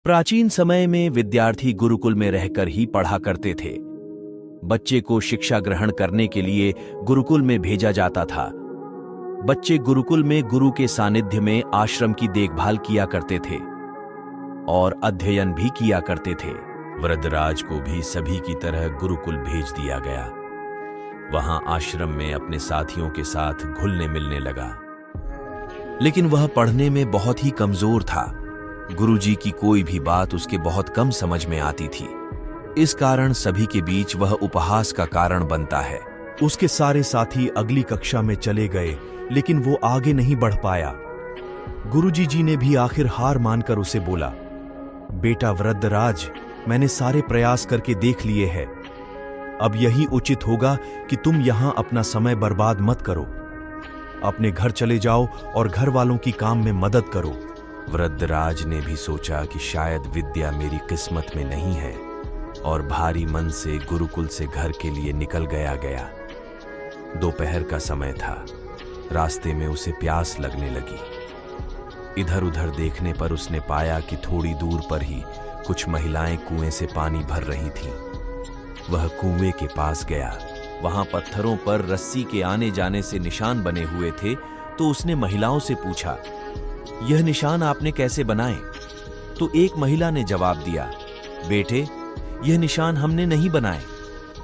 प्राचीन समय में विद्यार्थी गुरुकुल में रहकर ही पढ़ा करते थे। बच्चे को शिक्षा ग्रहण करने के लिए गुरुकुल में भेजा जाता था। बच्चे गुरुकुल में गुरु के सानिध्य में आश्रम की देखभाल किया करते थे और अध्ययन भी किया करते थे। वृद्धराज को भी सभी की तरह गुरुकुल भेज दिया गया। वहां आश्रम में अपने साथियों के साथ घुलने मिलने लगा, लेकिन वह पढ़ने में बहुत ही कमजोर था। गुरुजी की कोई भी बात उसके बहुत कम समझ में आती थी। इस कारण सभी के बीच वह उपहास का कारण बनता है। उसके सारे साथी अगली कक्षा में चले गए, लेकिन वो आगे नहीं बढ़ पाया। गुरुजी जी ने भी आखिर हार मानकर उसे बोला, बेटा वृद्धराज, मैंने सारे प्रयास करके देख लिए हैं। अब यही उचित होगा कि तुम यहां अपना समय बर्बाद मत करो। अपने घर चले जाओ और घर वालों की काम में मदद करो। वृद्धराज ने भी सोचा कि शायद विद्या मेरी किस्मत में नहीं है, और भारी मन से गुरुकुल से घर के लिए निकल गया। दोपहर का समय था। रास्ते में उसे प्यास लगने लगी। इधर उधर देखने पर उसने पाया कि थोड़ी दूर पर ही कुछ महिलाएं कुएं से पानी भर रही थीं। वह कुएं के पास गया। वहां पत्थरों पर रस्सी के आने जाने से निशान बने हुए थे, तो उसने महिलाओं से पूछा, यह निशान आपने कैसे बनाए? तो एक महिला ने जवाब दिया, बेटे, यह निशान हमने नहीं बनाए।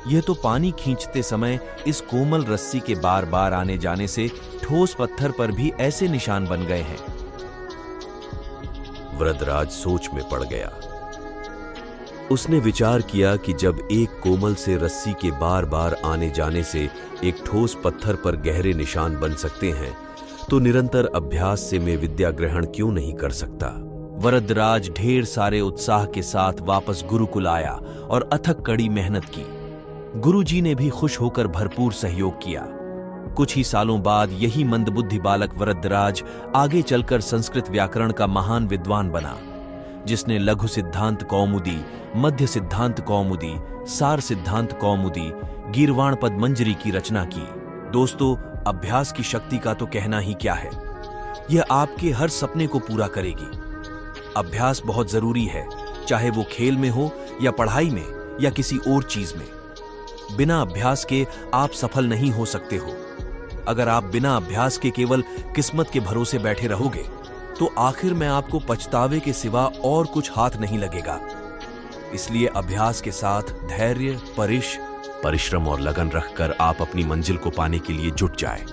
यह तो पानी खींचते समय इस कोमल रस्सी के बार बार आने जाने से ठोस पत्थर पर भी ऐसे निशान बन गए हैं। वृद्धराज सोच में पड़ गया। उसने विचार किया कि जब एक कोमल से रस्सी के बार बार आने जाने से एक ठोस पत्थर पर गहरे निशान बन सकते हैं, तो निरंतर अभ्यास से मैं विद्या ग्रहण क्यों नहीं कर सकता। वृद्धराज ढेर सारे उत्साह के साथ वापस गुरुकुल आया और अथक कड़ी मेहनत की। गुरुजी ने भी खुश होकर भरपूर सहयोग किया। कुछ ही सालों बाद यही मंदबुद्धि बालक वृद्धराज आगे चलकर संस्कृत व्याकरण का महान विद्वान बना, जिसने लघु सिद्धांत कौमुदी, मध्य सिद्धांत कौमुदी, सार सिद्धांत कौमुदी, गीर्वाण पद्मंजरी की रचना की। दोस्तों, अभ्यास की शक्ति का तो कहना ही क्या है। यह आपके हर सपने को पूरा करेगी। अभ्यास बहुत जरूरी है, चाहे वो खेल में हो या पढ़ाई में या किसी और चीज में। बिना अभ्यास के आप सफल नहीं हो सकते हो। अगर आप बिना अभ्यास के केवल किस्मत के भरोसे बैठे रहोगे, तो आखिर में आपको पछतावे के सिवा और कुछ हाथ नहीं लगेगा। इसलिए अभ्यास के साथ धैर्य, परिश्रम और लगन रखकर आप अपनी मंजिल को पाने के लिए जुट जाएं।